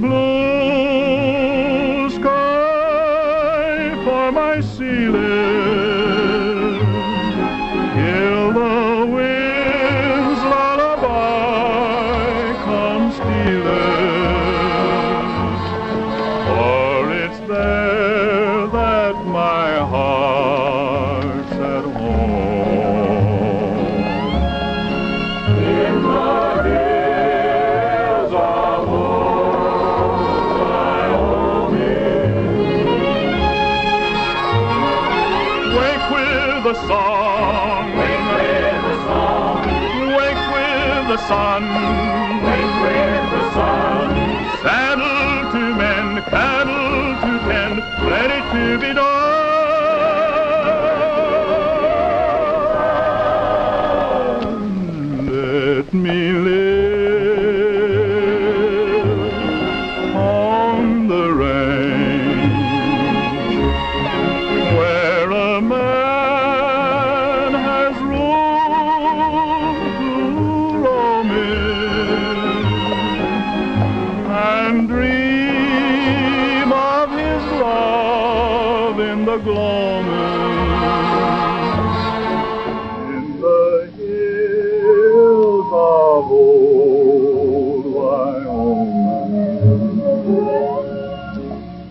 blue sky for my ceiling, till the wind's lullaby comes stealing, for it's there that my heart's at home. In the hills of old Wyoming, wake with the song, wake with the song, wake with the sun, wake with the sun. Saddle to mend, cattle to tend, ready to be done. Let me live on the range, where a man has room to roam in, and dream of his love in the gloaming. In the hills of old Wyoming,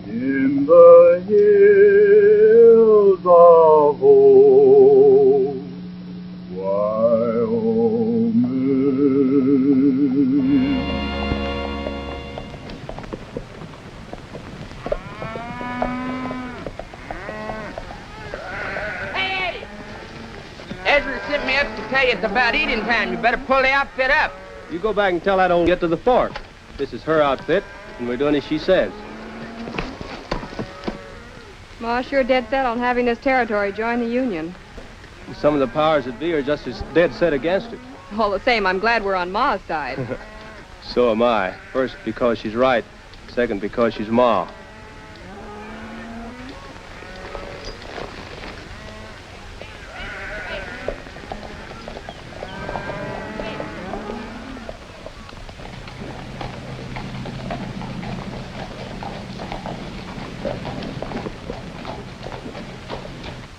in the hills of old Wyoming. Hey! Ezra sent me up to tell you it's about eating time. You better pull the outfit up. You go back and tell that old get to the fort. This is her outfit, and we're doing as she says. Ma sure dead set on having this territory join the Union. Some of the powers that be are just as dead set against it. All the same, I'm glad we're on Ma's side. So am I. First, because she's right. Second, because she's Ma.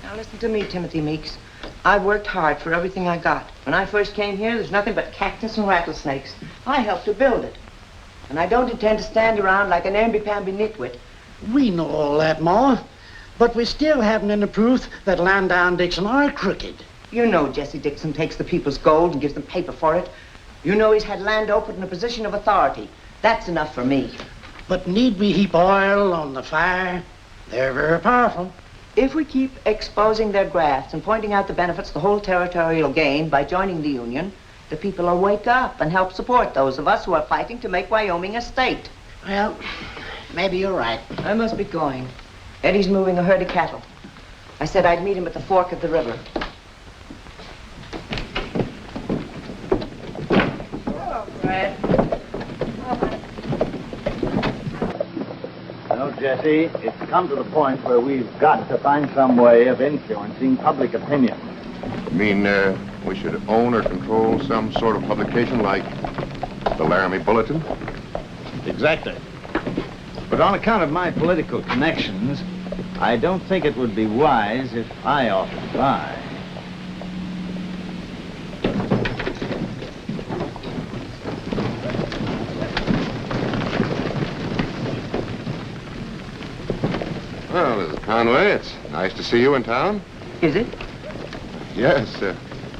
Now listen to me, Timothy Meeks. I've worked hard for everything I got. When I first came here, there's nothing but cactus and rattlesnakes. I helped to build it. And I don't intend to stand around like an amby-pamby nitwit. We know all that, Ma. But we still haven't any proof that Landau and Dixon are crooked. You know Jesse Dixon takes the people's gold and gives them paper for it. You know he's had Landau put in a position of authority. That's enough for me. But need we heap oil on the fire? They're very powerful. If we keep exposing their grafts and pointing out the benefits the whole territory will gain by joining the Union, the people will wake up and help support those of us who are fighting to make Wyoming a state. Well, maybe you're right. I must be going. Eddie's moving a herd of cattle. I said I'd meet him at the fork of the river. Oh, Fred. No, Jesse, it's come to the point where we've got to find some way of influencing public opinion. You mean we should own or control some sort of publication like the Laramie Bulletin? Exactly. But on account of my political connections, I don't think it would be wise if I offered to buy. Well, this is Conway. It's nice to see you in town. Is it? Yes,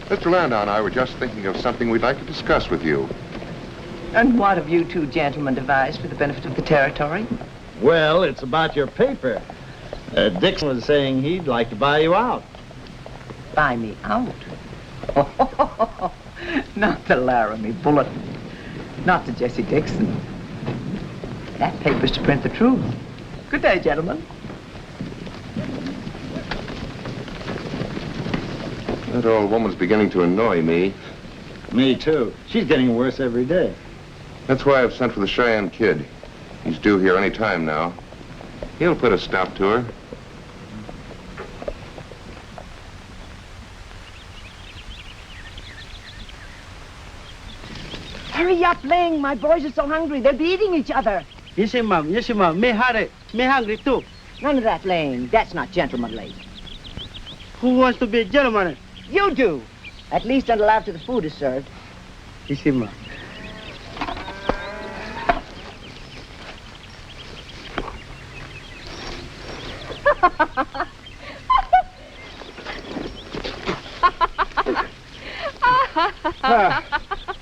Mr. Landau and I were just thinking of something we'd like to discuss with you. And what have you two gentlemen devised for the benefit of the territory? Well, it's about your paper. Dixon was saying he'd like to buy you out. Buy me out? Not the Laramie Bulletin. Not the Jesse Dixon. That paper's to print the truth. Good day, gentlemen. That old woman's beginning to annoy me. Me too. She's getting worse every day. That's why I've sent for the Cheyenne Kid. He's due here any time now. He'll put a stop to her. Hurry up, Ling. My boys are so hungry. They'll be eating each other. Yes, ma'am. Yes, ma'am. Me hungry too. None of that, Lane. That's not gentlemanly. Who wants to be a gentleman? You do. At least until after the food is served. Yes, ma'am.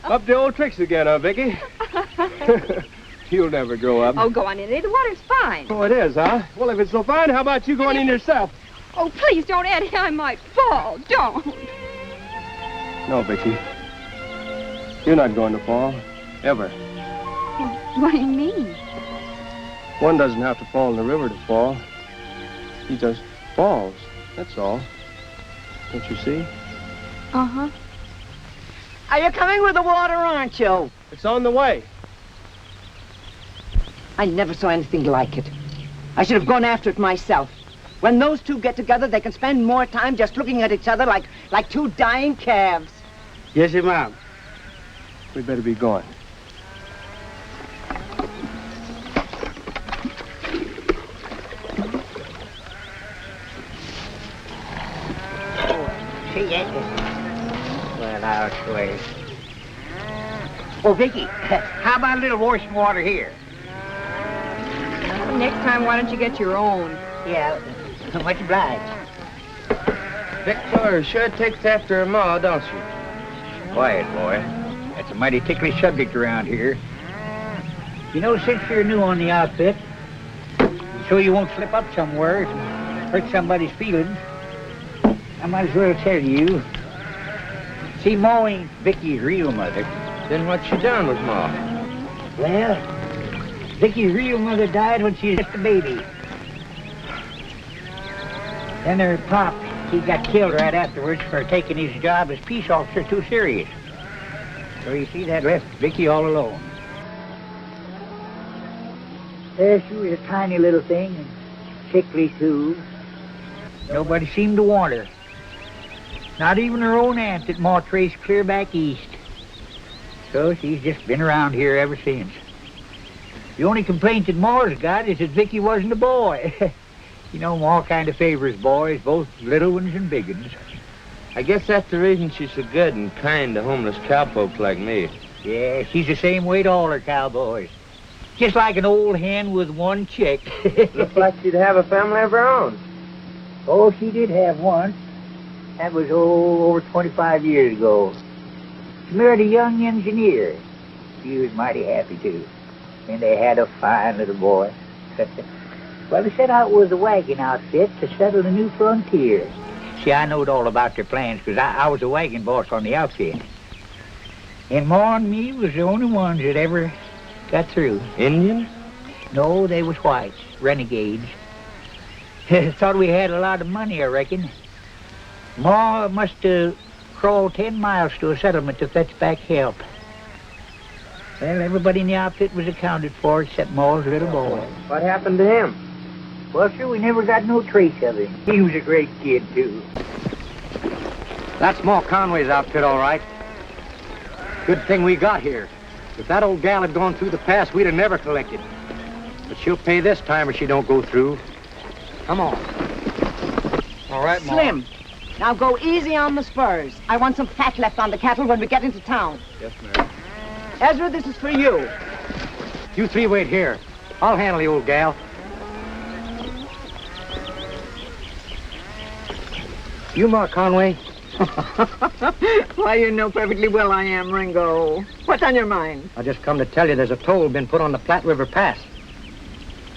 Up the old tricks again, huh, Vicky? You'll never grow up. Oh, go on in, Eddie. The water's fine. Oh, it is, huh? Well, if it's so fine, how about you going in yourself? Oh, please don't, Eddie. I might fall. Don't. No, Vicky. You're not going to fall. Ever. What do you mean? One doesn't have to fall in the river to fall. He just falls. That's all. Don't you see? Uh-huh. Are you coming with the water, aren't you? It's on the way. I never saw anything like it. I should have gone after it myself. When those two get together, they can spend more time just looking at each other like two dying calves. Yes, ma'am. We better be going. Well, I'll sway. Oh, Vicky, how about a little washing water here? Next time, why don't you get your own? Yeah, much obliged. Vic Sawyer sure takes after her ma, don't she? Quiet, boy. That's a mighty ticklish subject around here. You know, since you're new on the outfit, so you won't slip up somewhere and hurt somebody's feelings, I might as well tell you. See, Ma ain't Vicky's real mother. Then what she done with ma? Well, Vicky's real mother died when she was just a baby. Then her pop, he got killed right afterwards for taking his job as peace officer too serious. So you see, that left Vicky all alone. There she was, a tiny little thing, and sickly too. Nobody seemed to want her. Not even her own aunt that Ma traced clear back east. So she's just been around here ever since. The only complaint that Ma's got is that Vicky wasn't a boy. You know, Ma kind of favors boys, both little ones and big ones. I guess that's the reason she's so good and kind to homeless cowpokes like me. Yeah, she's the same way to all her cowboys. Just like an old hen with one chick. Looks like she'd have a family of her own. Oh, she did have one. That was, over 25 years ago. She married a young engineer. She was mighty happy, too. And they had a fine little boy. Well, they set out with a wagon outfit to settle the new frontier. See, I knowed all about their plans because I was a wagon boss on the outfit. And Ma and me was the only ones that ever got through. Indians? No, they was whites, renegades. Thought we had a lot of money, I reckon. Ma must have crawled 10 miles to a settlement to fetch back help. Well, everybody in the outfit was accounted for except Ma's little boy. What happened to him? Well, sir, we never got no trace of him. He was a great kid, too. That's Ma Conway's outfit, all right. Good thing we got here. If that old gal had gone through the pass, we'd have never collected. But she'll pay this time if she don't go through. Come on. All right, Ma. Slim, now go easy on the spurs. I want some fat left on the cattle when we get into town. Yes, ma'am. Ezra, this is for you. You three wait here. I'll handle the old gal. You Ma Conway? Why, you know perfectly well I am, Ringo. What's on your mind? I just come to tell you there's a toll been put on the Platte River Pass.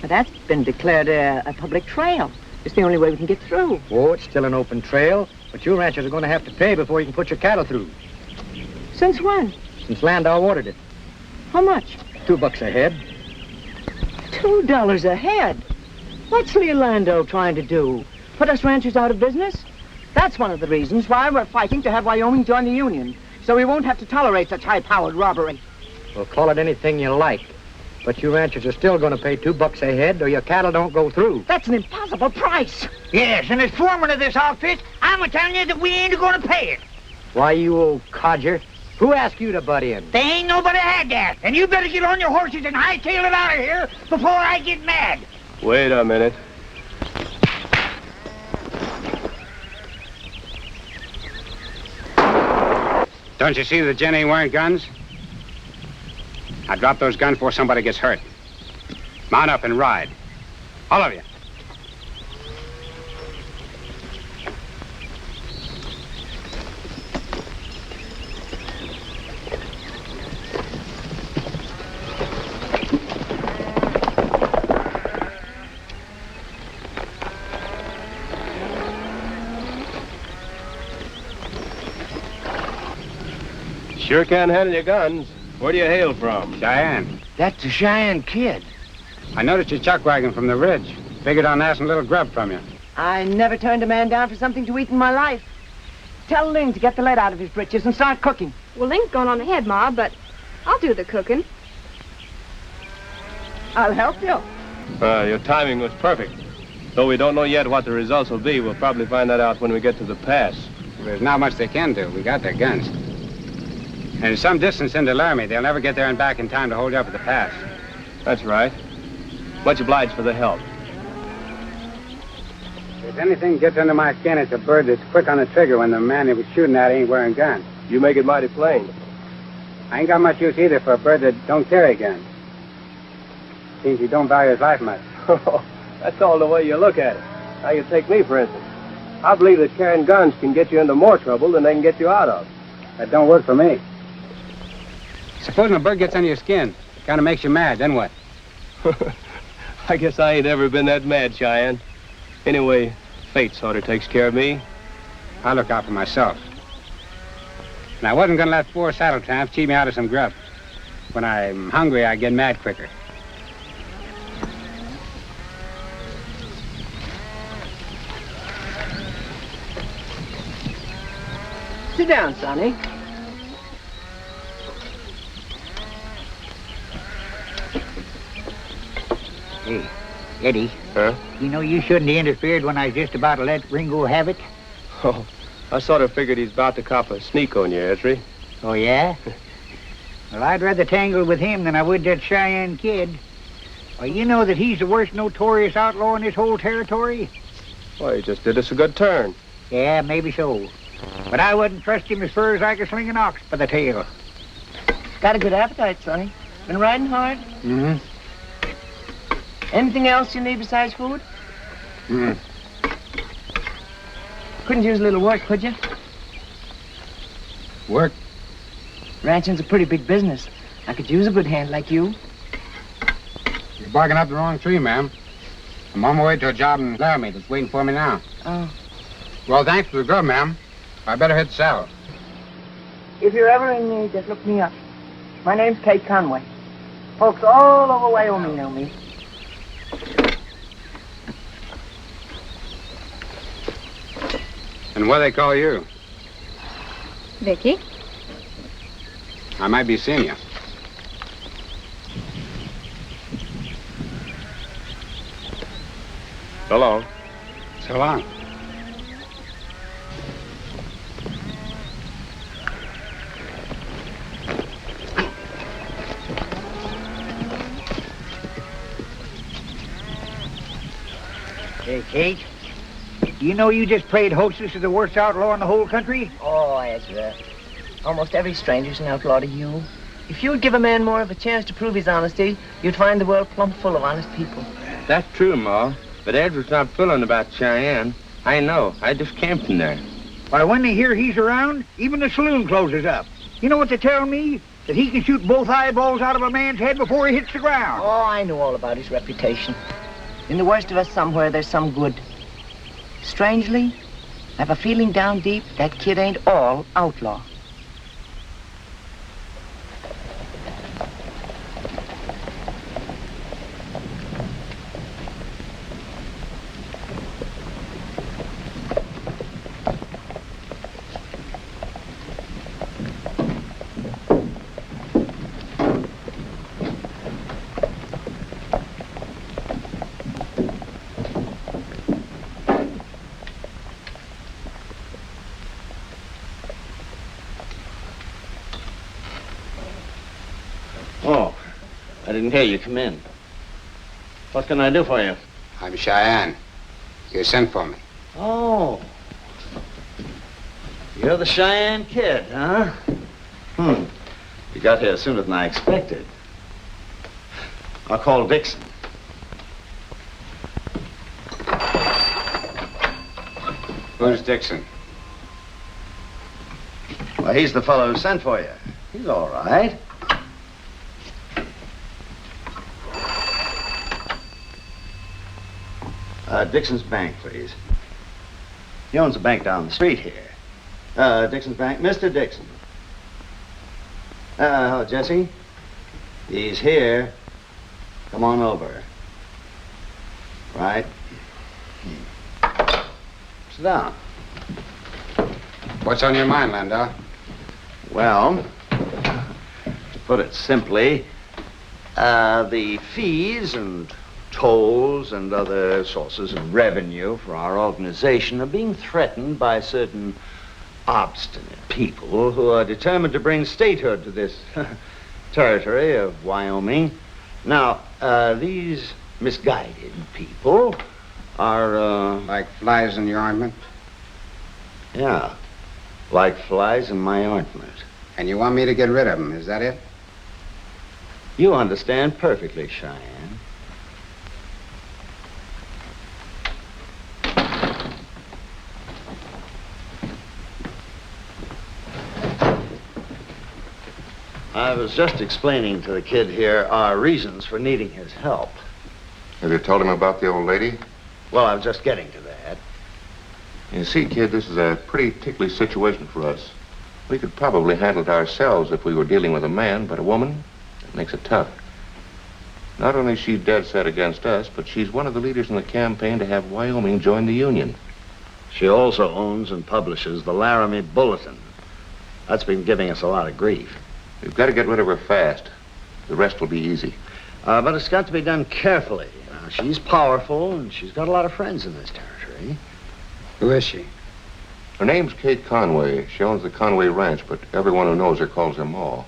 But that's been declared a public trail. It's the only way we can get through. Oh, it's still an open trail, but you ranchers are going to have to pay before you can put your cattle through. Since when? Since Landau ordered it. How much? $2 a head. $2 a head? What's Landau trying to do? Put us ranchers out of business? That's one of the reasons why we're fighting to have Wyoming join the Union, so we won't have to tolerate such high-powered robbery. Well, call it anything you like, but you ranchers are still going to pay $2 a head or your cattle don't go through. That's an impossible price. Yes, and as foreman of this outfit, I'm telling you that we ain't going to pay it. Why, you old codger, Who asked you to butt in? They ain't nobody had that. And you better get on your horses and hightail it out of here before I get mad. Wait a minute. Don't you see the gent ain't wearing guns? Now drop those guns before somebody gets hurt. Mount up and ride. All of you. Sure can handle your guns. Where do you hail from? Cheyenne. That's the Cheyenne Kid. I noticed your chuck wagon from the ridge. Figured on asking a little grub from you. I never turned a man down for something to eat in my life. Tell Ling to get the lead out of his britches and start cooking. Well, Link's going on ahead, Ma, but I'll do the cooking. I'll help you. Your timing was perfect. Though we don't know yet what the results will be, we'll probably find that out when we get to the pass. There's not much they can do. We got their guns. And it's some distance into Laramie. They'll never get there and back in time to hold you up at the pass. That's right. Much obliged for the help. If anything gets under my skin, it's a bird that's quick on the trigger when the man he was shooting at ain't wearing guns. You make it mighty plain. I ain't got much use either for a bird that don't carry a gun. Seems he don't value his life much. That's all the way you look at it. Now you take me, for instance. I believe that carrying guns can get you into more trouble than they can get you out of. That don't work for me. Supposing a bird gets under your skin, kind of makes you mad, then what? I guess I ain't ever been that mad, Cheyenne. Anyway, fate sort of takes care of me. I look out for myself. And I wasn't going to let 4 saddle tramps cheat me out of some grub. When I'm hungry, I get mad quicker. Sit down, Sonny. Hey, Eddie. Huh? You know you shouldn't have interfered when I was just about to let Ringo have it. Oh, I sort of figured he's about to cop a sneak on you, Esri. Oh, yeah? Well, I'd rather tangle with him than I would that Cheyenne Kid. Well, you know that he's the worst notorious outlaw in this whole territory? Well, he just did us a good turn. Yeah, maybe so. But I wouldn't trust him as far as I could sling an ox by the tail. Got a good appetite, Sonny. Been riding hard? Mm-hmm. Anything else you need besides food? Mm-hmm. Couldn't use a little work, could you? Work? Ranching's a pretty big business. I could use a good hand like you. You're barking up the wrong tree, ma'am. I'm on my way to a job in Laramie that's waiting for me now. Oh. Well, thanks for the grub, ma'am. I better hit the saddle. If you're ever in need, just look me up. My name's Kate Conway. Folks all over Wyoming know me. And what do they call you? Vicky? I might be seeing you. So long. So long. Hey, Kate. You know you just played hostess to the worst outlaw in the whole country? Oh, Ezra. Almost every stranger's an outlaw to you. If you'd give a man more of a chance to prove his honesty, you'd find the world plumb full of honest people. That's true, Ma. But Edward's not fooling about Cheyenne. I know. I just came from there. Why, when they hear he's around, even the saloon closes up. You know what they tell me? That he can shoot both eyeballs out of a man's head before he hits the ground. Oh, I know all about his reputation. In the worst of us somewhere, there's some good. Strangely, I have a feeling down deep that kid ain't all outlaw. I didn't hear you. Come in. What can I do for you? I'm Cheyenne. You sent for me. Oh. You're the Cheyenne Kid, huh? You got here sooner than I expected. I'll call Dixon. Who's Dixon? Well, he's the fellow who sent for you. He's all right. Dixon's bank, please. He owns a bank down the street here. Dixon's bank. Mr. Dixon. Hello, Jesse. He's here. Come on over. Right. Sit down. What's on your mind, Landau? Well, to put it simply, the fees and tolls and other sources of revenue for our organization are being threatened by certain obstinate people who are determined to bring statehood to this territory of Wyoming. Now, these misguided people are, Like flies in your ointment? Yeah, like flies in my ointment. And you want me to get rid of them, is that it? You understand perfectly, Cheyenne. I was just explaining to the kid here our reasons for needing his help. Have you told him about the old lady? Well, I was just getting to that. You see, kid, this is a pretty ticklish situation for us. We could probably handle it ourselves if we were dealing with a man, but a woman, it makes it tough. Not only is she dead set against us, but she's one of the leaders in the campaign to have Wyoming join the Union. She also owns and publishes the Laramie Bulletin. That's been giving us a lot of grief. We've got to get rid of her fast. The rest will be easy. But it's got to be done carefully. She's powerful, and she's got a lot of friends in this territory. Who is she? Her name's Kate Conway. She owns the Conway Ranch, but everyone who knows her calls her Ma.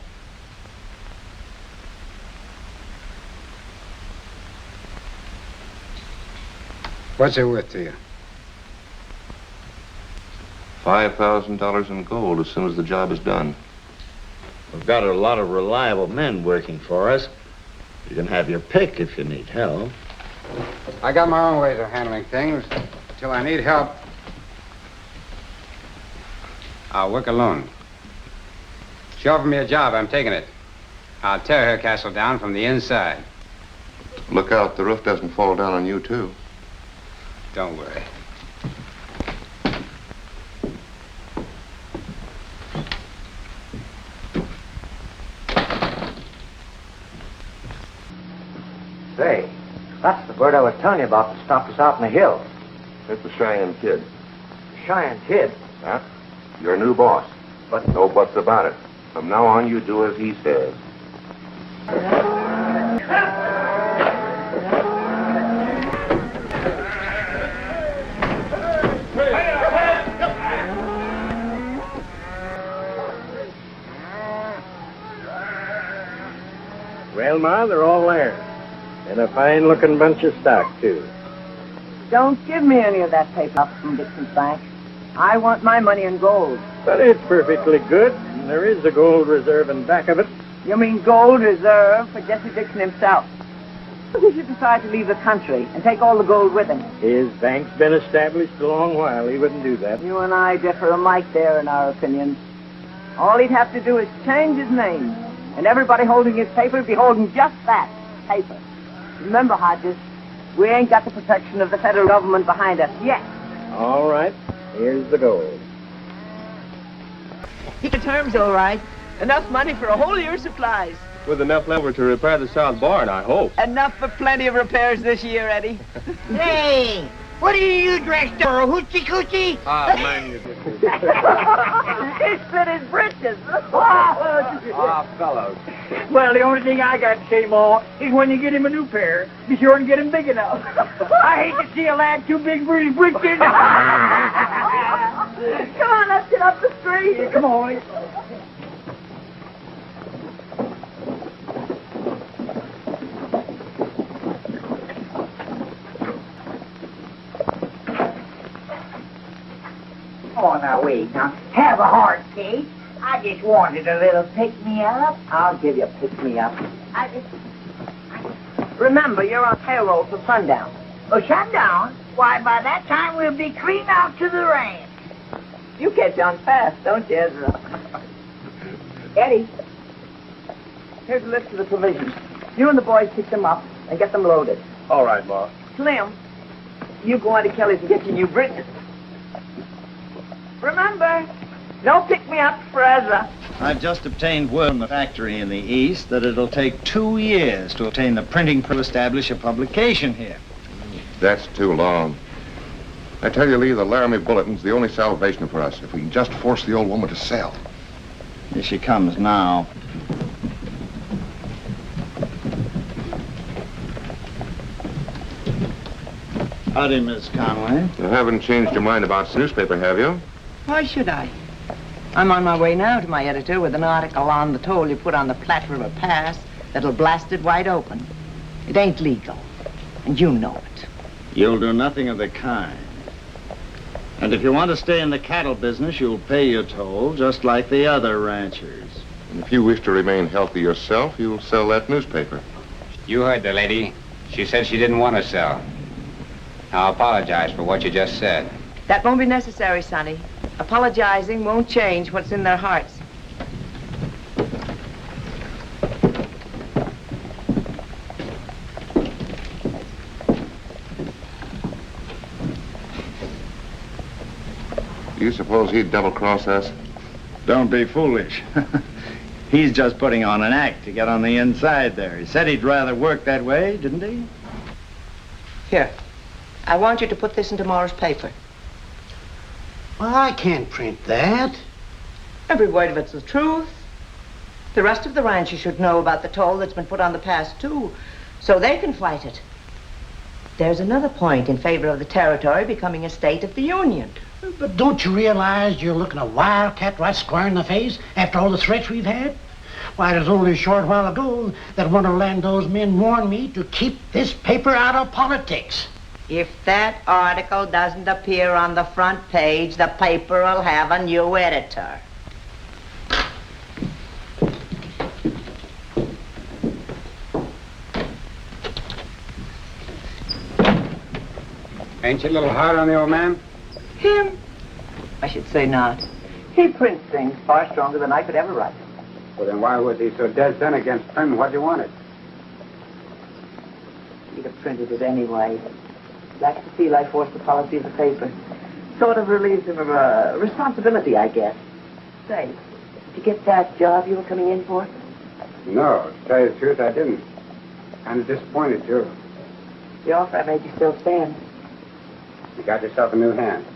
What's it worth to you? $5,000 in gold as soon as the job is done. We've got a lot of reliable men working for us. You can have your pick if you need help. I got my own ways of handling things. Till I need help, I'll work alone. She offered me a job, I'm taking it. I'll tear her castle down from the inside. Look out, the roof doesn't fall down on you, too. Don't worry. Say, that's the bird I was telling you about that stopped us out in the hills. It's the Cheyenne Kid. Cheyenne Kid? Huh? Your new boss. But no buts about it. From now on, you do as he says. Well, Ma, they're all there. And a fine-looking bunch of stock, too. Don't give me any of that paper from Dixon's bank. I want my money in gold. But it's perfectly good. And there is a gold reserve in back of it. You mean gold reserve for Jesse Dixon himself? What if he should decide to leave the country and take all the gold with him? His bank's been established a long while. He wouldn't do that. You and I differ alike there in our opinions. All he'd have to do is change his name. And everybody holding his paper would be holding just that, paper. Remember, Hodges, we ain't got the protection of the federal government behind us yet. All right. Here's the gold. The term's all right. Enough money for a whole year's supplies. With enough lumber to repair the south barn, I hope. Enough for plenty of repairs this year, Eddie. Hey, what are you dressed for, a hoochie-coochie? Ah, man, you did. He split his britches. Fellows. Well, the only thing I got to say, Ma, is when you get him a new pair, be sure and get him big enough. I hate to see a lad too big for his britches. Come on, let's get up the street. Yeah, come on. Oh, now wait. Now, have a heart, Kate. I just wanted a little pick-me-up. I'll give you a pick-me-up. Remember, you're on payroll for sundown. Oh, sundown? Why, by that time we'll be clean out to the ranch. You catch on fast, don't you, Ezra? Eddie, here's a list of the provisions. You and the boys pick them up and get them loaded. All right, Ma. Slim, you go on to Kelly's and get your new britches. Remember, no pick-me-up for Ezra. I've just obtained word from the factory in the east that it'll take 2 years to obtain the printing to establish a publication here. That's too long. I tell you, Lee, the Laramie Bulletin's the only salvation for us, if we can just force the old woman to sell. Here she comes now. Howdy, Miss Conway. You haven't changed your mind about the newspaper, have you? Why should I? I'm on my way now to my editor with an article on the toll you put on the Platte River Pass that'll blast it wide open. It ain't legal, and you know it. You'll do nothing of the kind. And if you want to stay in the cattle business, you'll pay your toll just like the other ranchers. And if you wish to remain healthy yourself, you'll sell that newspaper. You heard the lady. She said she didn't want to sell. Now apologize for what you just said. That won't be necessary, Sonny. Apologizing won't change what's in their hearts. Do you suppose he'd double-cross us? Don't be foolish. He's just putting on an act to get on the inside there. He said he'd rather work that way, didn't he? Here, I want you to put this in tomorrow's paper. Well, I can't print that. Every word of it's the truth. The rest of the ranchers should know about the toll that's been put on the pass, too, so they can fight it. There's another point in favor of the territory becoming a state of the Union. But don't you realize you're looking a wildcat right square in the face after all the threats we've had? Why, it was only a short while ago that one of Lando's men warned me to keep this paper out of politics. If that article doesn't appear on the front page, the paper will have a new editor. Ain't you a little hard on the old man? Him? I should say not. He prints things far stronger than I could ever write. Well, then why was he so dead set against printing what you wanted? He'd have printed it anyway. Likes to feel I forced the policy of the paper. Sort of relieves him of a responsibility, I guess. Say, did you get that job you were coming in for? No, to tell you the truth, I didn't. Kind of disappointed, too. The offer I made you still stands. You got yourself a new hand.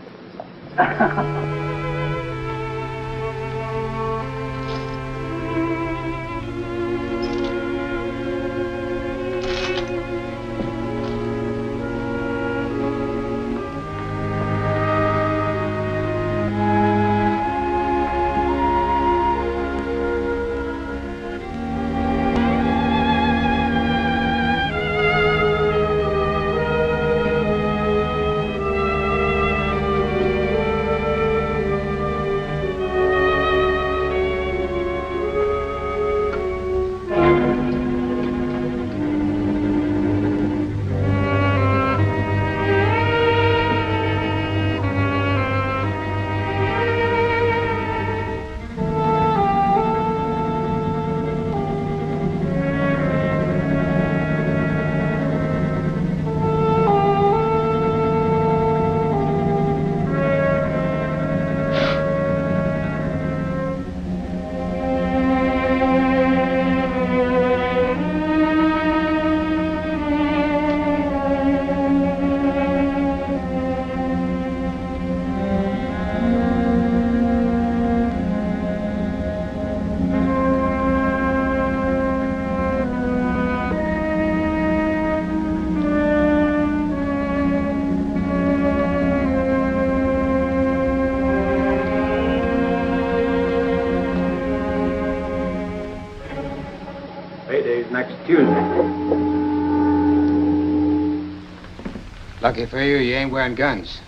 Lucky for you, you ain't wearing guns.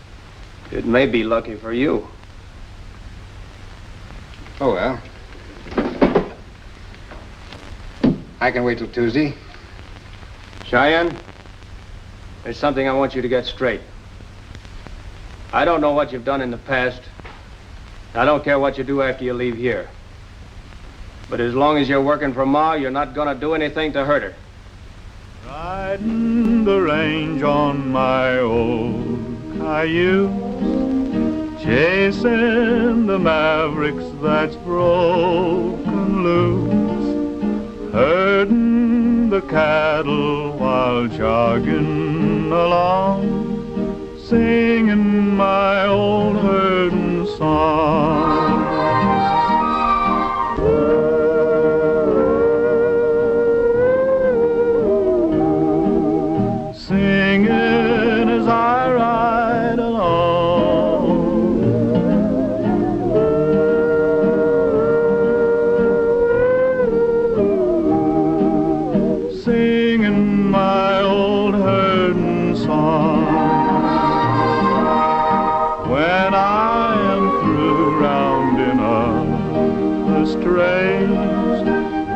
It may be lucky for you. Oh, well. I can wait till Tuesday. Cheyenne, there's something I want you to get straight. I don't know what you've done in the past. I don't care what you do after you leave here. But as long as you're working for Ma, you're not gonna do anything to hurt her. Riding the range on my old cayuse, chasing the mavericks that's broken loose, herding the cattle while jogging along, singing my old herding song. Singing as I ride along, singing my old herding song. When I am through rounding up the strays,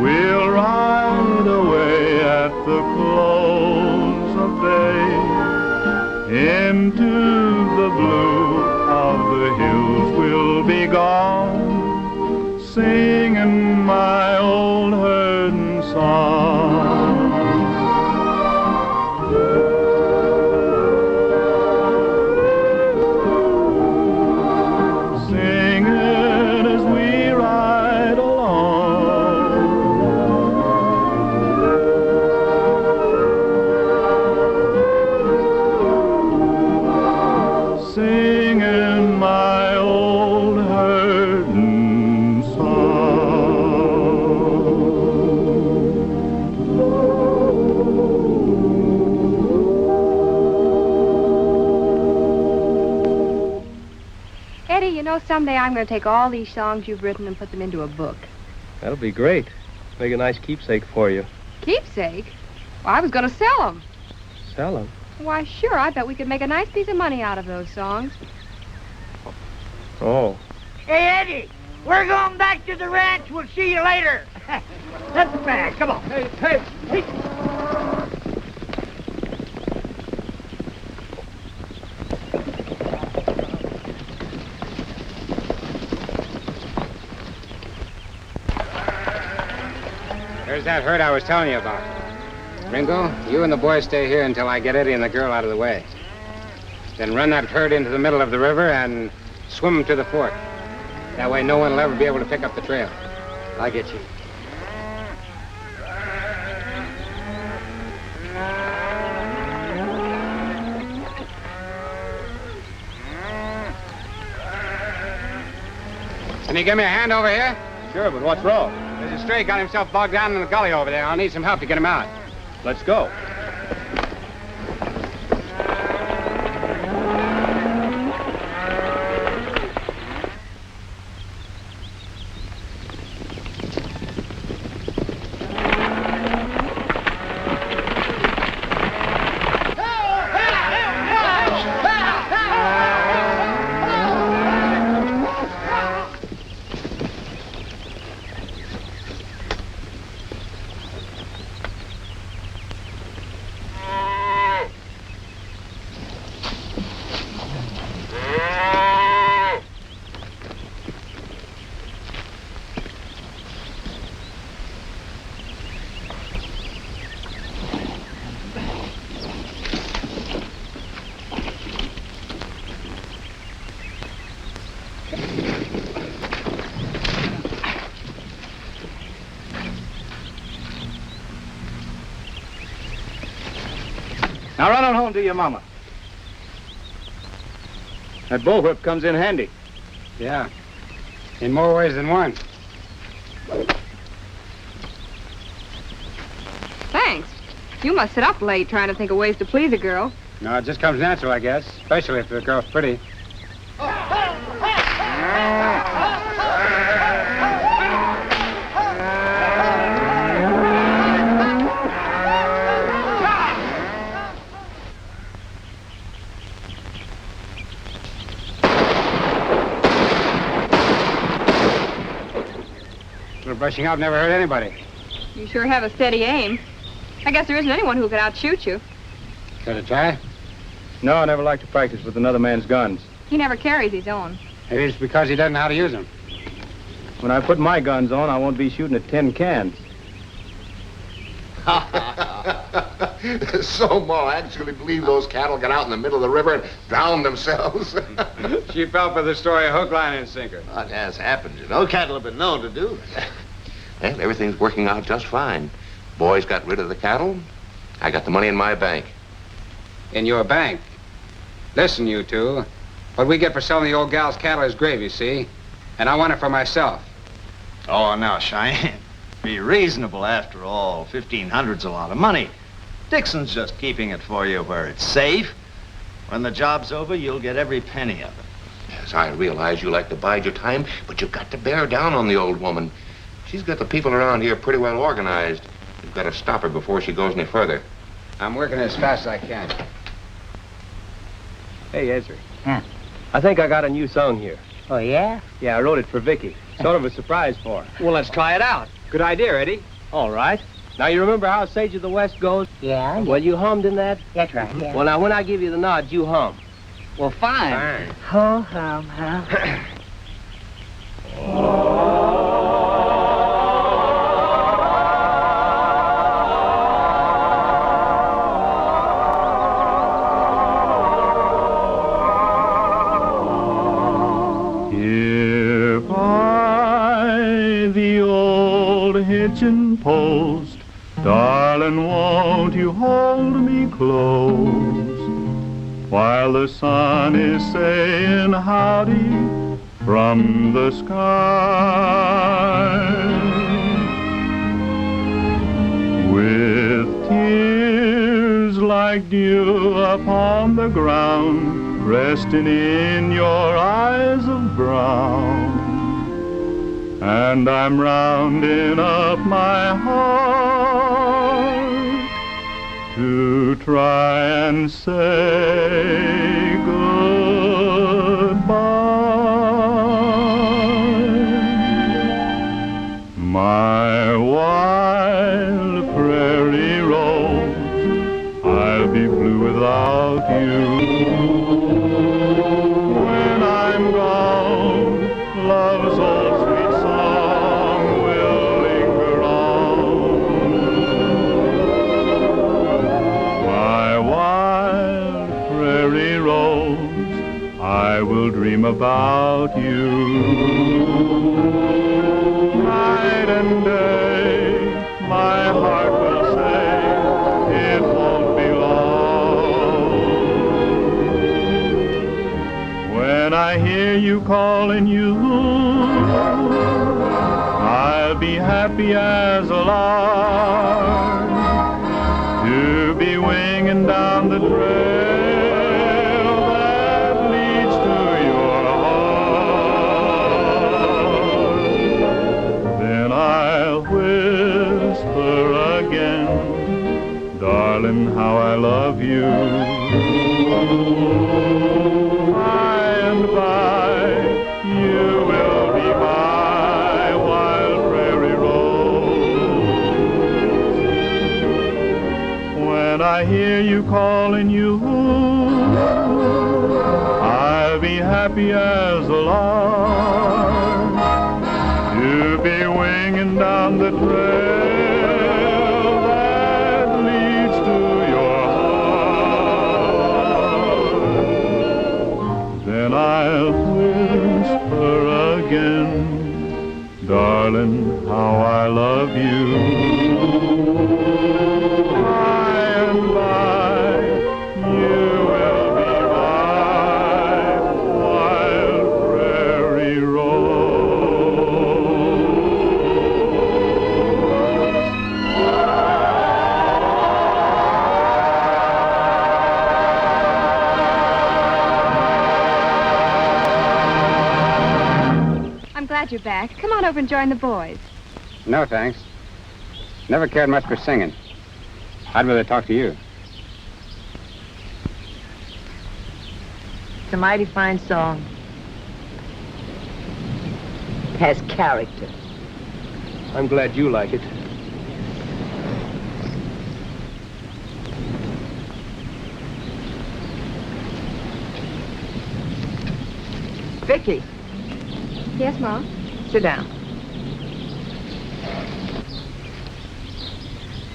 we'll ride away at the close of day into the blue of the hills. We'll be gone, singing my old herding song. Singing as we ride along, singing my old herding song. Eddie, you know, someday I'm going to take all these songs you've written and put them into a book. That'll be great. Make a nice keepsake for you. Keepsake? Well, I was going to sell them. Sell them. Why, sure, I bet we could make a nice piece of money out of those songs. Oh. Hey, Eddie, we're going back to the ranch. We'll see you later. Let's back. Come on. Hey, hey, hey. There's that herd I was telling you about. Ringo, you and the boys stay here until I get Eddie and the girl out of the way. Then run that herd into the middle of the river and swim them to the fort. That way no one will ever be able to pick up the trail. I get you. Can you give me a hand over here? Sure, but what's wrong? There's a stray got himself bogged down in the gully over there. I'll need some help to get him out. Let's go. Now run on home to your mama. That bullwhip comes in handy. Yeah, in more ways than one. Thanks. You must sit up late trying to think of ways to please a girl. No, it just comes natural, I guess. Especially if the girl's pretty. brushing up never hurt anybody. You sure have a steady aim. I guess there isn't anyone who could outshoot you. Care to try? No, I never like to practice with another man's guns. He never carries his own. Maybe it's because he doesn't know how to use them. When I put my guns on, I won't be shooting at tin cans. So Ma actually believed those cattle got out in the middle of the river and drowned themselves. She fell for the story of hook, line, and sinker. That has happened, you know. Cattle have been known to do it. Well, everything's working out just fine. Boys got rid of the cattle. I got the money in my bank. In your bank? Listen, you two. What we get for selling the old gal's cattle is gravy, see? And I want it for myself. Oh, now, Cheyenne, be reasonable after all. 1,500's a lot of money. Dixon's just keeping it for you where it's safe. When the job's over, you'll get every penny of it. Yes, I realize you like to bide your time, but you've got to bear down on the old woman. She's got the people around here pretty well organized. You've got to stop her before she goes any further. I'm working as fast as I can. Hey, Ezra. Huh. I think I got a new song here. Oh, yeah? Yeah, I wrote it for Vicky. Sort of a surprise for her. Well, let's try it out. Good idea, Eddie. All right. Now, you remember how Sage of the West goes? Yeah. Well, you hummed in that? That's right, yeah. Well, now, when I give you the nod, you hum. Well, fine. Ho, hum, hum. Here by the old hitching post, darling, won't you hold me close while the sun is saying howdy from the sky? With tears like dew upon the ground, resting in your eyes of brown, and I'm rounding up my heart to try and say goodbye. My wild prairie rose, I'll be blue without you. When I'm gone, love's old sweet song will linger on. My wild prairie rose, I will dream about you. Night and day, my heart will say, it won't be long. When I hear you calling you, I'll be happy as a lark to be winging down the trail that leads to your heart. Then I'll whisper again, darling, how I love you. By and by, you will be my wild prairie rose. When I hear you calling you, I'll be happy as a lark to be winging down the trail that leads to your heart. Then I'll whisper again, darling, how I love you. By and by, you will be my wild prairie I'm glad you're back. Come on over and join the boys. No, thanks. Never cared much for singing. I'd rather talk to you. It's a mighty fine song. It has character. I'm glad you like it. Vicky, Yes, Ma? sit down.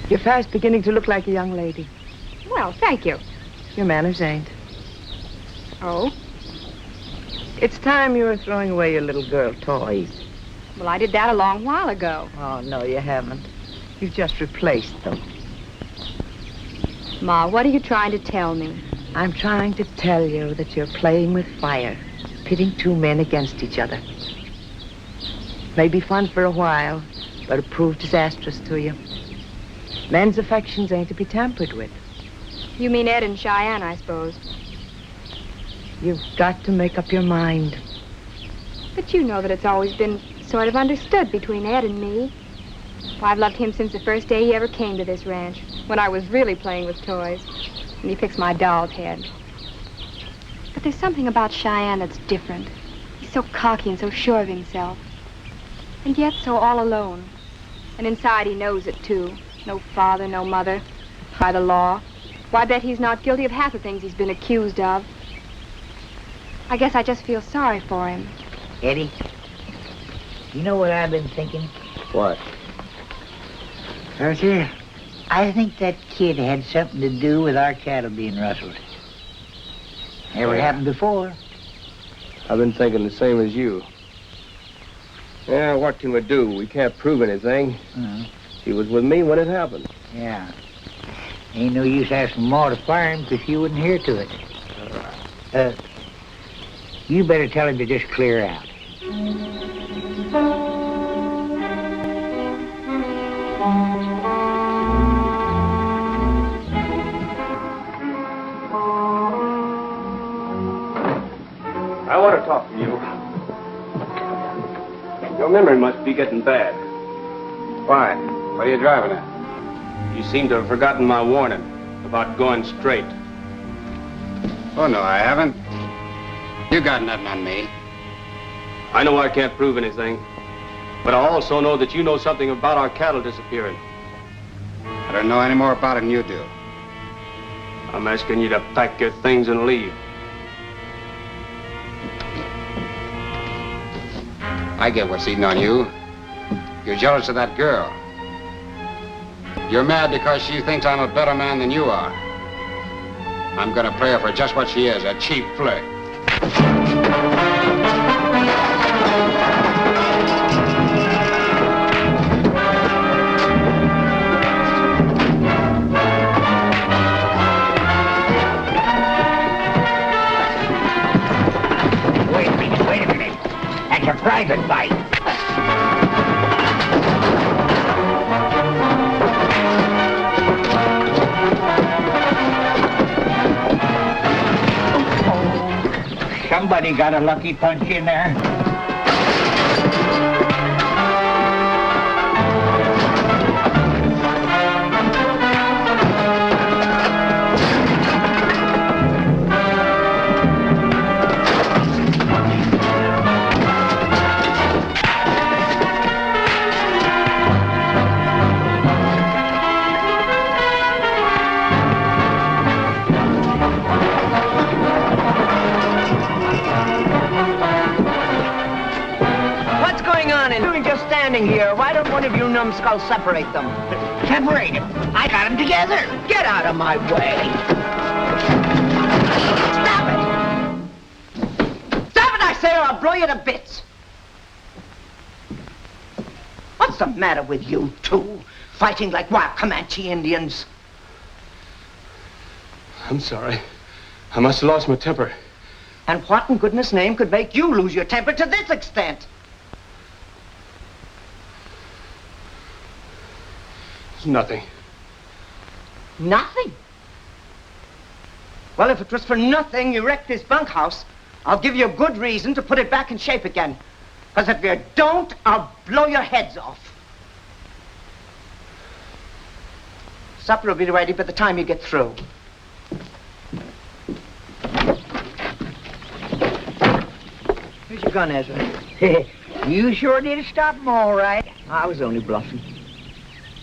Your face beginning to look like a young lady. Well, thank you. Your manners ain't. Oh? It's time you were throwing away your little girl toys. Well, I did that a long while ago. Oh, no, you haven't. You've just replaced them. Ma, what are you trying to tell me? I'm trying to tell you that you're playing with fire, pitting two men against each other. May be fun for a while, but it proved disastrous to you. Men's affections ain't to be tampered with. You mean Ed and Cheyenne, I suppose. You've got to make up your mind. But you know that it's always been sort of understood between Ed and me. Well, I've loved him since the first day he ever came to this ranch, when I was really playing with toys, and he fixed my doll's head. But there's something about Cheyenne that's different. He's so cocky and so sure of himself. And yet so all alone. And inside he knows it, too. No father, no mother. By the law. Why, I bet he's not guilty of half the things he's been accused of. I guess I just feel sorry for him. Eddie, you know what I've been thinking? What? Arthur, I think that kid had something to do with our cattle being rustled. Never happened before. I've been thinking the same as you. Yeah, what can we do? We can't prove anything. He was with me when it happened. Yeah. Ain't no use asking Ma to fire him because she wouldn't hear to it. You better tell him to just clear out. I want to talk to you. Your memory must be getting bad. Why? What are you driving at? You seem to have forgotten my warning about going straight. Oh, no, I haven't. You got nothing on me. I know I can't prove anything, but I also know that you know something about our cattle disappearing. I don't know any more about it than you do. I'm asking you to pack your things and leave. I get what's eating on you. You're jealous of that girl. You're mad because she thinks I'm a better man than you are. I'm gonna play her for just what she is, a cheap flirt. Wait a minute. That's a private fight. Somebody got a lucky punch in there. Here. Why don't one of you numbskulls separate them? Separate them. I got them together. Get out of my way. Stop it! Stop it, I say, or I'll blow you to bits. What's the matter with you two? Fighting like wild Comanche Indians. I'm sorry. I must have lost my temper. And what in goodness' name could make you lose your temper to this extent? Nothing. Nothing? Well, if it was for nothing you wrecked this bunkhouse, I'll give you a good reason to put it back in shape again. Because if you don't, I'll blow your heads off. Supper will be ready by the time you get through. Here's your gun, Ezra. You sure did stop them all right. I was only bluffing.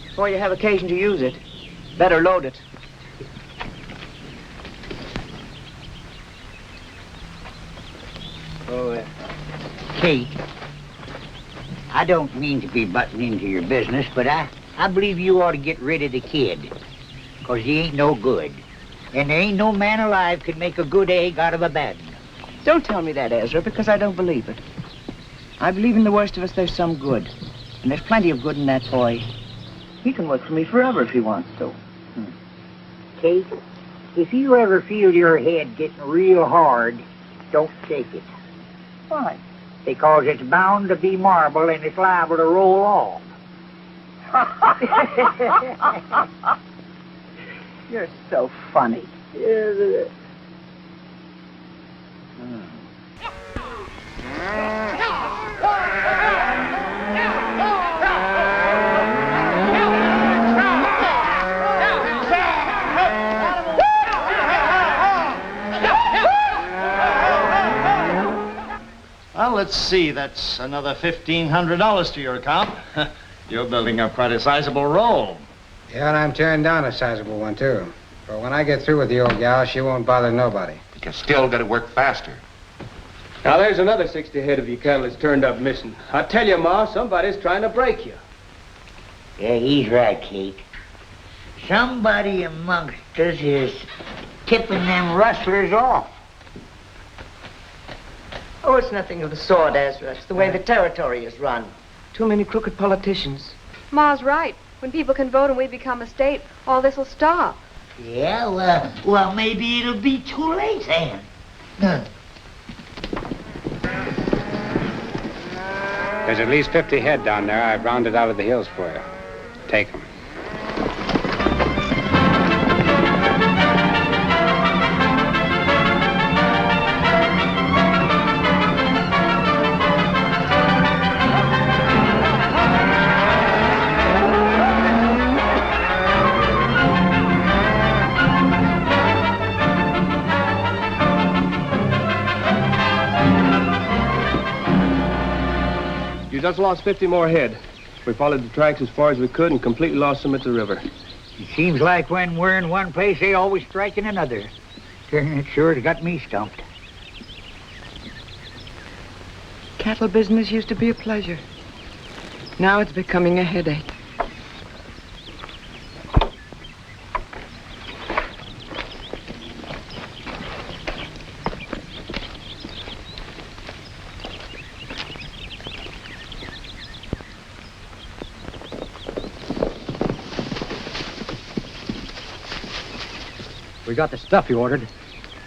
Before you have occasion to use it, better load it. Oh, Kate, I don't mean to be butting into your business, but I believe you ought to get rid of the kid. Because he ain't no good. And there ain't no man alive could make a good egg out of a bad one. Don't tell me that, Ezra, because I don't believe it. I believe in the worst of us there's some good. And there's plenty of good in that boy. He can work for me forever if he wants to. Kate, if you ever feel your head getting real hard, don't shake it. Why? Because it's bound to be marble and it's liable to roll off. You're so funny. Well, let's see. That's another $1,500 to your account. You're building up quite a sizable roll. Yeah, and I'm tearing down a sizable one, too. But when I get through with the old gal, she won't bother nobody. But you still got to work faster. Now, there's another 60 head of your cattle that's turned up missing. I tell you, Ma, somebody's trying to break you. Yeah, he's right, Kate. Somebody amongst us is tipping them rustlers off. Oh, it's nothing of the sort, Ezra. It's the way the territory is run. Too many crooked politicians. Ma's right. When people can vote and we become a state, all this will stop. Yeah, well, maybe it'll be too late then. There's at least 50 head down there. I've rounded out of the hills for you. Take them. You just lost 50 more head. We followed the tracks as far as we could and completely lost them at the river. It seems like when we're in one place, they always strike in another. It sure has got me stumped. Cattle business used to be a pleasure. Now it's becoming a headache. We got the stuff you ordered.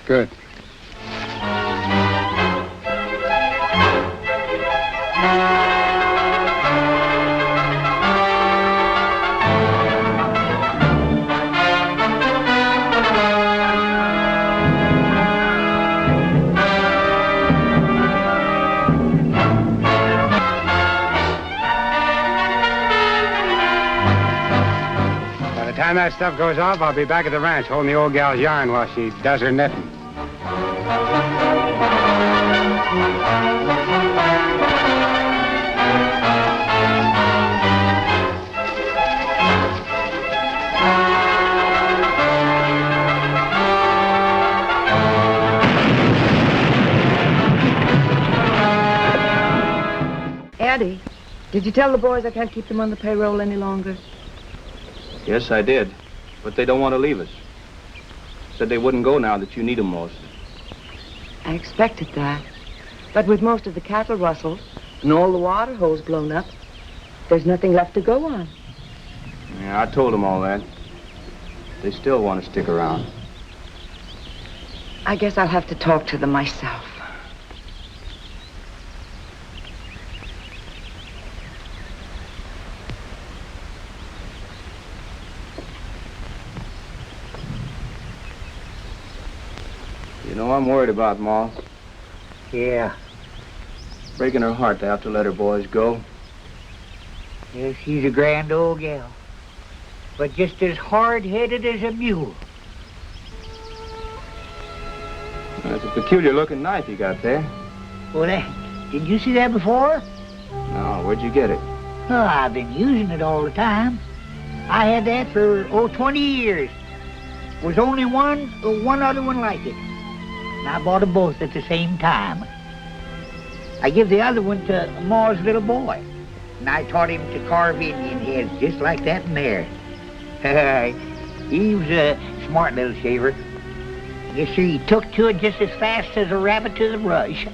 Good. By the time that stuff goes off, I'll be back at the ranch holding the old gal's yarn while she does her knitting. Eddie, did you tell the boys I can't keep them on the payroll any longer? Yes, I did. But they don't want to leave us. Said they wouldn't go now that you need them most. I expected that. But with most of the cattle rustled and all the water holes blown up, there's nothing left to go on. Yeah, I told them all that. They still want to stick around. I guess I'll have to talk to them myself. You know, I'm worried about Ma. Yeah. Breaking her heart to have to let her boys go. Yeah, she's a grand old gal. But just as hard-headed as a mule. That's a peculiar-looking knife you got there. Well, did you see that before? No, where'd you get it? Oh, I've been using it all the time. I had that for, 20 years. Was only one other one like it. And I bought them both at the same time. I give the other one to Ma's little boy. And I taught him to carve Indian heads just like that in there. He was a smart little shaver. Yes, sir, he took to it just as fast as a rabbit to the brush.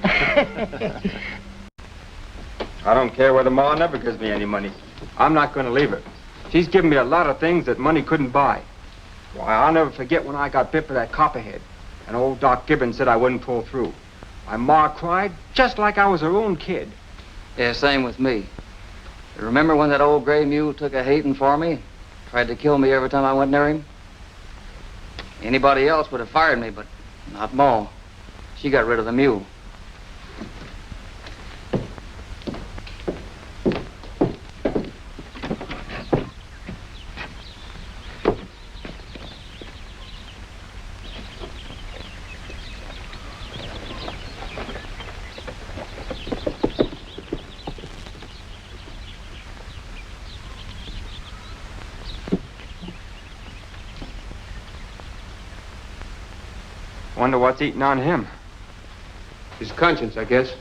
I don't care whether Ma never gives me any money. I'm not going to leave her. She's given me a lot of things that money couldn't buy. Why, I'll never forget when I got bit by that copperhead, and old Doc Gibbons said I wouldn't pull through. My Ma cried just like I was her own kid. Yeah, same with me. You remember when that old gray mule took a hating for me? Tried to kill me every time I went near him? Anybody else would have fired me, but not Ma. She got rid of the mule. Wonder what's eating on him. His conscience, I guess.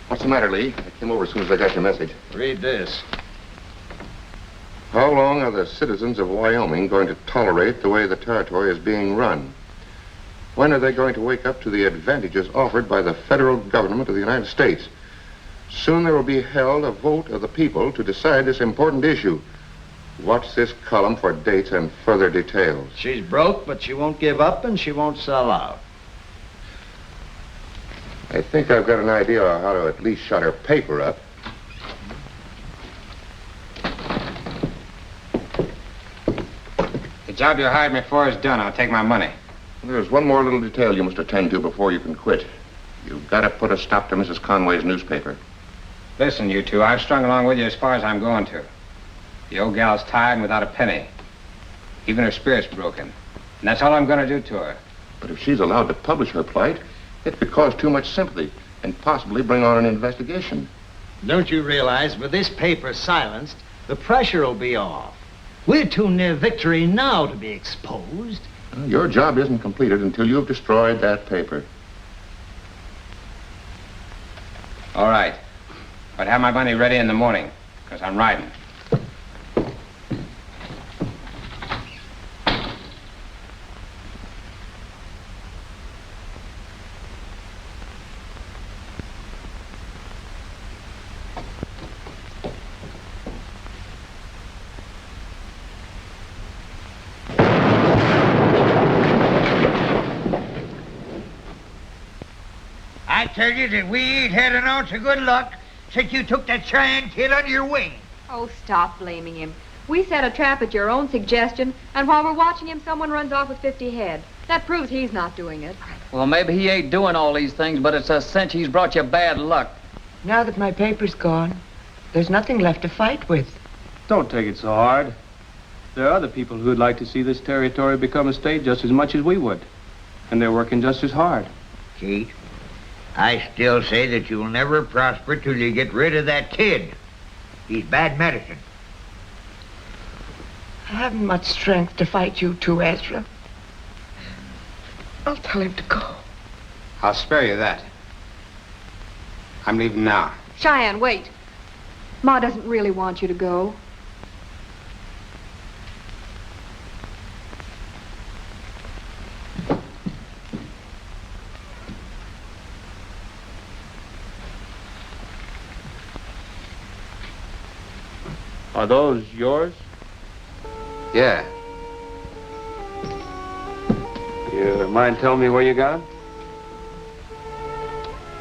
What's the matter, Lee? I came over as soon as I got your message. Read this. How long are the citizens of Wyoming going to tolerate the way the territory is being run? When are they going to wake up to the advantages offered by the federal government of the United States? Soon there will be held a vote of the people to decide this important issue. Watch this column for dates and further details. She's broke, but she won't give up and she won't sell out. I think I've got an idea of how to at least shut her paper up. The job you hired me for is done. I'll take my money. There's one more little detail you must attend to before you can quit. You've got to put a stop to Mrs. Conway's newspaper. Listen, you two, I've strung along with you as far as I'm going to. The old gal's tired and without a penny. Even her spirit's broken. And that's all I'm going to do to her. But if she's allowed to publish her plight, it could cause too much sympathy and possibly bring on an investigation. Don't you realize with this paper silenced, the pressure will be off? We're too near victory now to be exposed. Your job isn't completed until you've destroyed that paper. All right. But have my money ready in the morning, because I'm riding. I tell you that we ain't had an ounce of good luck since you took that Cheyenne Kid under your wing. Oh, stop blaming him. We set a trap at your own suggestion, and while we're watching him, someone runs off with 50 head. That proves he's not doing it. Well, maybe he ain't doing all these things, but it's a cinch he's brought you bad luck. Now that my paper's gone, there's nothing left to fight with. Don't take it so hard. There are other people who'd like to see this territory become a state just as much as we would. And they're working just as hard. Kate, I still say that you'll never prosper till you get rid of that kid. He's bad medicine. I haven't much strength to fight you two, Ezra. I'll tell him to go. I'll spare you that. I'm leaving now. Cheyenne, wait. Ma doesn't really want you to go. Are those yours? Yeah. You mind telling me where you got them?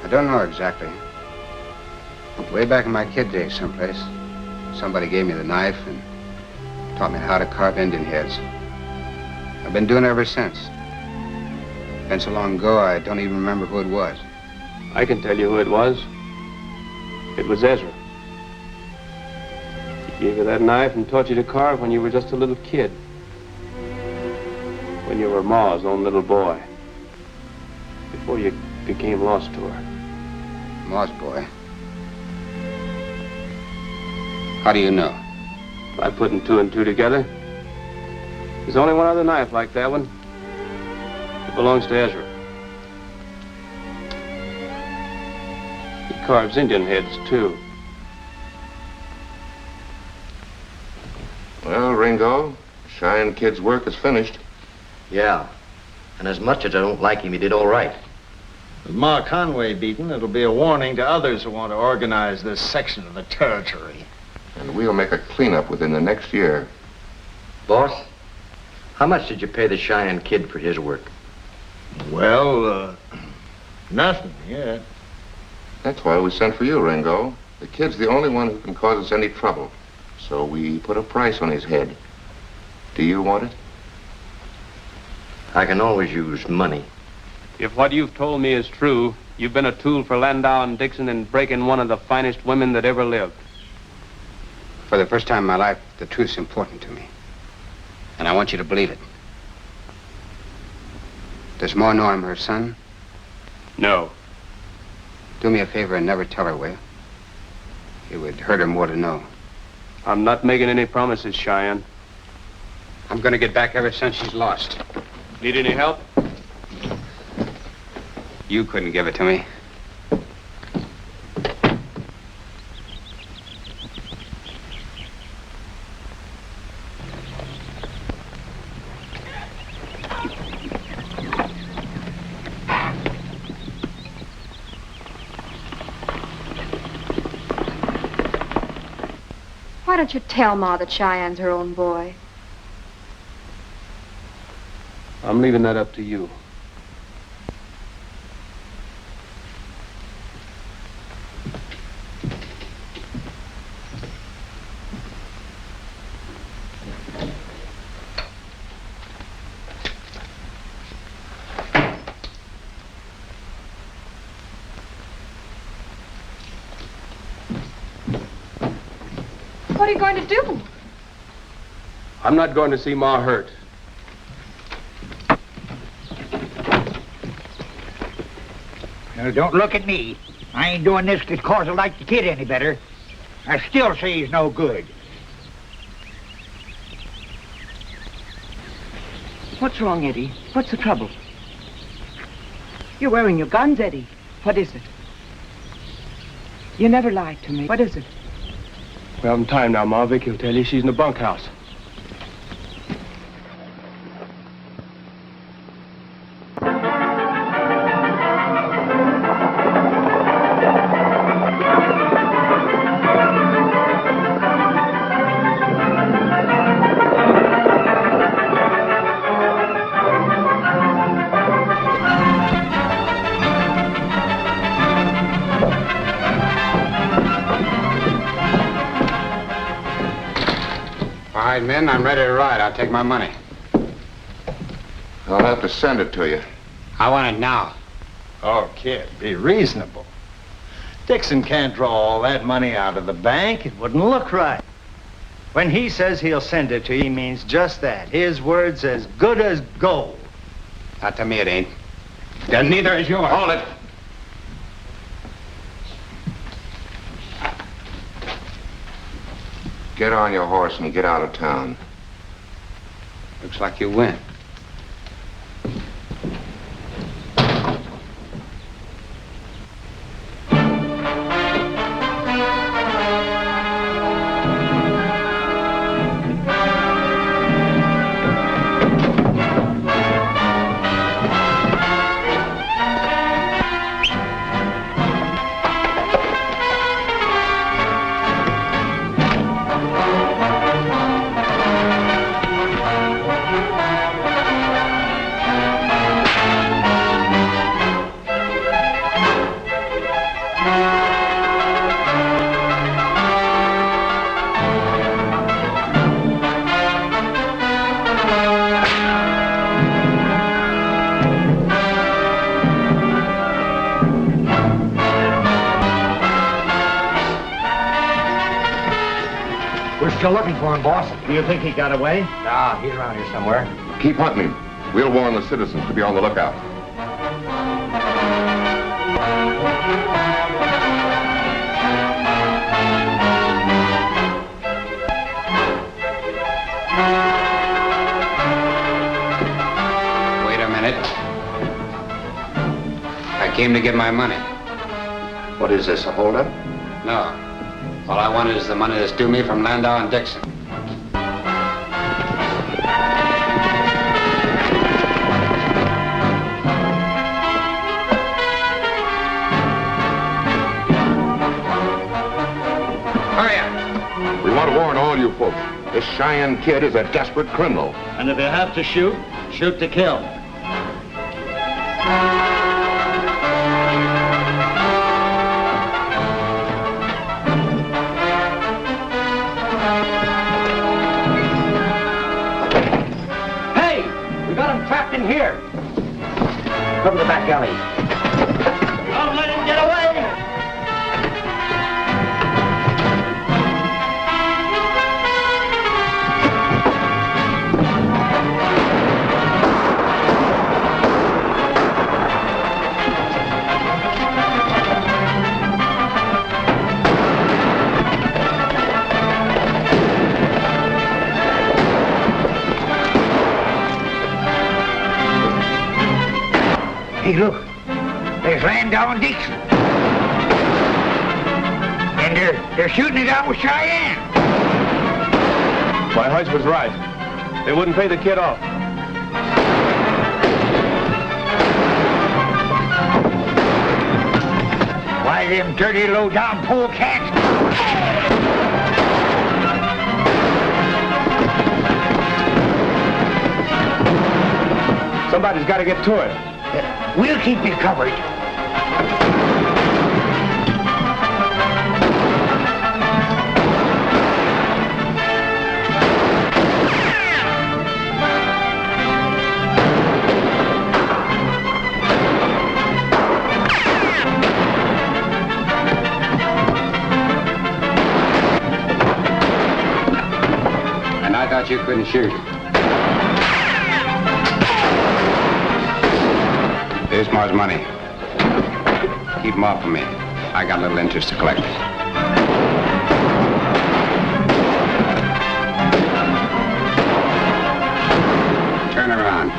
I don't know exactly. Way back in my kid days someplace, somebody gave me the knife and taught me how to carve Indian heads. I've been doing it ever since. Been so long ago, I don't even remember who it was. I can tell you who it was. It was Ezra. He gave you that knife and taught you to carve when you were just a little kid. When you were Ma's own little boy. Before you became lost to her. Ma's boy? How do you know? By putting two and two together. There's only one other knife like that one. It belongs to Ezra. He carves Indian heads, too. Well, Ringo, Cheyenne Kid's work is finished. Yeah. And as much as I don't like him, he did all right. With Ma Conway beaten, it'll be a warning to others who want to organize this section of the territory. And we'll make a cleanup within the next year. Boss, how much did you pay the Cheyenne Kid for his work? Well, nothing yet. That's why we sent for you, Ringo. The kid's the only one who can cause us any trouble. So we put a price on his head. Do you want it? I can always use money. If what you've told me is true, you've been a tool for Landau and Dixon in breaking one of the finest women that ever lived. For the first time in my life, the truth's important to me. And I want you to believe it. Does Ma know I'm her son? No. Do me a favor and never tell her, will you? It would hurt her more to know. I'm not making any promises, Cheyenne. I'm gonna get back every cent she's lost. Need any help? You couldn't give it to me. Why don't you tell Ma that Cheyenne's her own boy? I'm leaving that up to you. What are you going to do? I'm not going to see Ma hurt. Now, don't look at me. I ain't doing this because I like the kid any better. I still say he's no good. What's wrong, Eddie? What's the trouble? You're wearing your guns, Eddie. What is it? You never lied to me. What is it? We haven't time now, Ma. Vicky will tell you she's in the bunkhouse. All right, men, I'm ready to ride. I'll take my money. I'll have to send it to you. I want it now. Oh, kid, be reasonable. Dixon can't draw all that money out of the bank. It wouldn't look right. When he says he'll send it to you, he means just that. His word's as good as gold. Not to me, it ain't. Then neither is yours. Hold it. Get on your horse and get out of town. Looks like you win. still looking for him, boss. Do you think he got away? Nah, he's around here somewhere. Keep hunting him. We'll warn the citizens to be on the lookout. Wait a minute. I came to get my money. What is this, a holdup? No. All I wanted is the money that's due me from Landau and Dixon. Hurry up. We want to warn all you folks. This Cheyenne Kid is a desperate criminal. And if you have to shoot, shoot to kill. Trapped in here. Come to the back alley. Don't let him get away! Hey, look. There's Landau and Dixon. And they're shooting it out with Cheyenne. Why, Hutch was right. They wouldn't pay the kid off. Why, them dirty, low-down polecats. Somebody's got to get to it. We'll keep you covered. And I thought you couldn't shoot. Here's Ma's money. Keep them off of me. I got a little interest to collect. Turn around.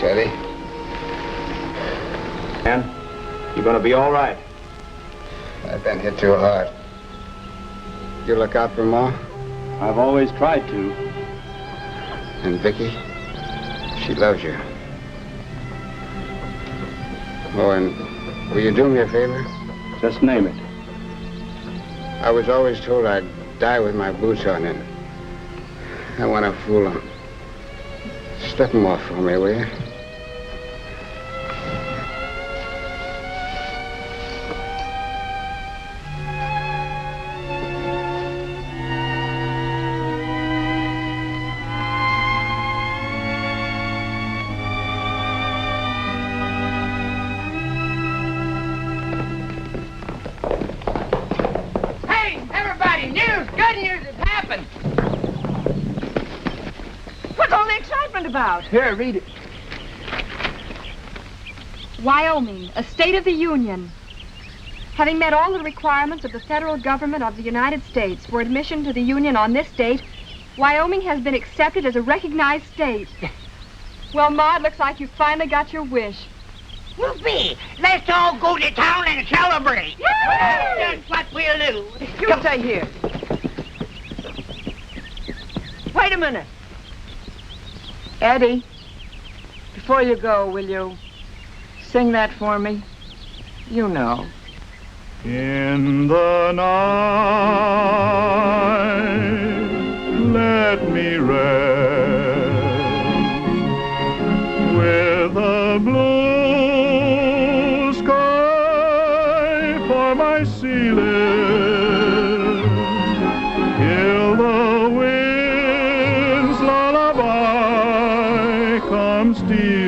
Eddie. And you're gonna be all right. I've been hit too hard. You look out for Ma? I've always tried to. And Vicky? She loves you. Oh, and will you do me a favor? Just name it. I was always told I'd die with my boots on, and I want to fool them. Slip them off for me, will you? About? Here, read it. Wyoming, a state of the Union. Having met all the requirements of the federal government of the United States for admission to the Union on this date, Wyoming has been accepted as a recognized state. Well, Ma, it looks like you finally got your wish. Whoopee! Let's all go to town and celebrate. That's what we'll do. You stay here. Wait a minute. Eddie, before you go, will you sing that for me? You know. In the night, let me rest with a blue sky for my ceiling, till the wind's lullaby comes stealing.